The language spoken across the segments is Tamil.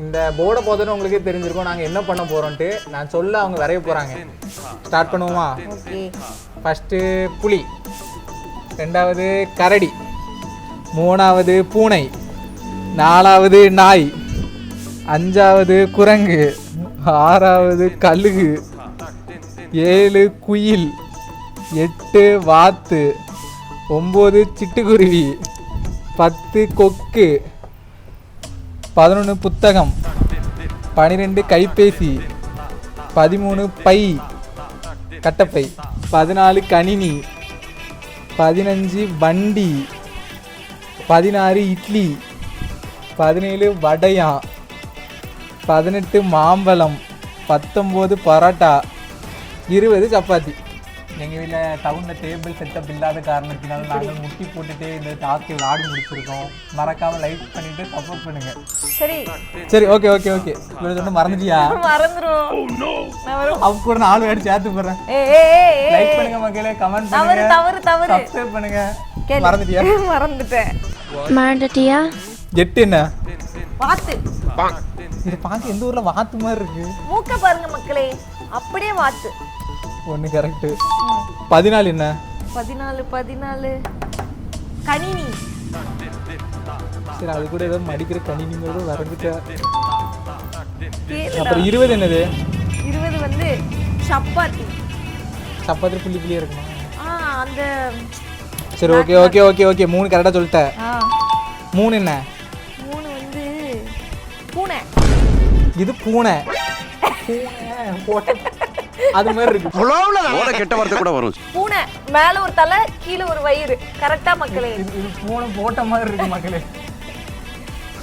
இந்த போர்டை பார்த்தோன்னே உங்களுக்கே தெரிஞ்சிருக்கும் நாங்கள் என்ன பண்ண போகிறோன்ட்டு. நான் சொல்ல அவங்க வரைய போகிறாங்க. ஸ்டார்ட் பண்ணுவோமா? ஓகே. ஃபஸ்ட்டு புலி, ரெண்டாவது கரடி, மூணாவது பூனை, நாலாவது நாய், அஞ்சாவது குரங்கு, ஆறாவது கழுகு, 7 குயில், 8 வாத்து, 9 சிட்டுக்குருவி, 10 கொக்கு, 11 புத்தகம், 12 கைபேசி, 13 பை கட்டப்பை, 14 கணினி, 15 வண்டி, 16 இட்லி, 17 வடையான், 18 மாம்பழம், 19 பரோட்டா, 20 சப்பாத்தி. எங்கள் வீட்டில் டவுனில் டேபிள் செட்டப் இல்லாத காரணத்தினால நாங்கள் முட்டி போட்டுட்டு இந்த டாஸ்கை விளாடி முடிச்சிருக்கோம். மறக்காமல் லைக் பண்ணிவிட்டு சப்போர்ட் பண்ணுங்க. சரி ஓகே ஓகே ஓகே. இவ்வளோ சொன்ன மறந்துட்டியா? அவங்க கூட 4 வேர்டு சேர்த்து போடுறேன். லைக் பண்ணுங்க மக்களே, கமெண்ட் பண்ணுங்க, சப்ஸ்கிரைப் பண்ணுங்க. மறந்துட்டியா? மறந்துட்டியா? 8 என்ன? வாத்து. இது பார்க்க எந்த ஊர்ல வாத்து மாதிரி இருக்கு. மூக்க பாருங்க மக்களே, அப்படியே வாத்து. ஒன்று கரெக்டு. 14 என்ன? 14 கணினி. சரி, அது கூட ஏதோ மடிக்கிற கணினிங்கிறது வரைஞ்சிட்டேன். அப்புறம் 20 என்னது? 20 வந்து சப்பாத்தி. சப்பாத்தி புள்ளி புள்ளியா இருக்குமா? அந்த சரி ஓகே ஓகே ஓகே ஓகே 3 கரெக்டாக சொல்லிட்டேன். 3 என்ன? 3 வந்து பூனை. இது பூனை. அது மாதிரி இருக்கு. ஓட கெட்ட வார்த்தை கூட வரும். பூனை மேல ஒரு தலை, கீழ ஒரு வயிறு. கரெக்ட்டா மக்களே? இது பூனை போட்ட மாதிரி இருக்கு மக்களே.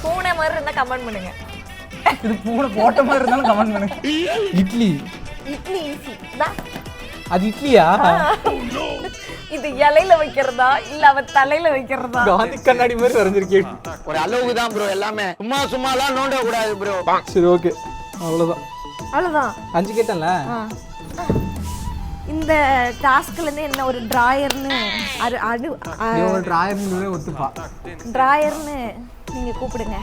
பூனை மாதிரி இருந்தா கமெண்ட் பண்ணுங்க. இது பூனை போட்ட மாதிரி இருந்தாலும் கமெண்ட் பண்ணுங்க. இட்லி. இட்லி ஈஸி. அது இட்லியா? இது இலையில வைக்கிறதா இல்ல அவ தலையில வைக்கிறதா? காந்தி கண்ணாடி மாதிரி வரைஞ்சிருக்கேன். ஒரு அளவுக்கு தான் ப்ரோ எல்லாமே. சும்மாலாம் நோண்ட கூடாது ப்ரோ. சரி ஓகே, அவ்வளவுதான். 5 கேட்டேன்ல. இந்த டாஸ்க்ல இருந்து என்ன ஒரு டிராயர்னு டிராயர்னு ஒத்துப்பா. டிராயர்னு நீங்க கூப்பிடுங்க.